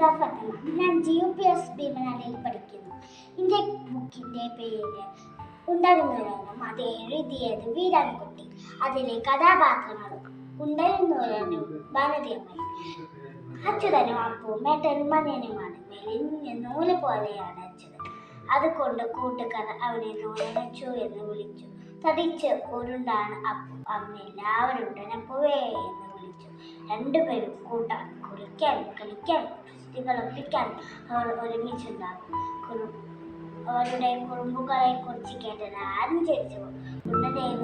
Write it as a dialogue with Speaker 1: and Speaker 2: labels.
Speaker 1: ഫാത്തിമ. ഞാൻ GUPS ഭീമനാലയിൽ പഠിക്കുന്നു. എൻ്റെ ബുക്കിൻ്റെ പേര് ഉണ്ടായിരുന്നവരാനും അത് എഴുതിയത് വീരാൻകുട്ടി. അതിലെ കഥാപാത്രങ്ങളും ഉണ്ടായിരുന്നവരാനും ഭാരതീയമായി. അച്യുതനും അപ്പുവും മേട്ടനും മനിയനുമാണ്. മെലിഞ്ഞ നൂല് പോലെയാണ് അച്യുതൻ. അതുകൊണ്ട് കൂട്ടുകാർ അവനെ നൂലച്ചു എന്ന് വിളിച്ചു. തടിച്ച് ഉരുണ്ടാണ് അപ്പു. അവനെ എല്ലാവരും ഉടനപ്പുവേ എന്ന് വിളിച്ചു. രണ്ടുപേരും കൂട്ടാണ്. കുളിക്കാനും കളിക്കാനും കുസ്തികളൊപ്പിക്കാനും അവർ ഒരുമിച്ചുണ്ടാകും. അവരുടെ കുറുമ്പുകളെ കുറിച്ച് കേട്ടത് ആരും ചിരിച്ചു. ഉണ്ണനെയും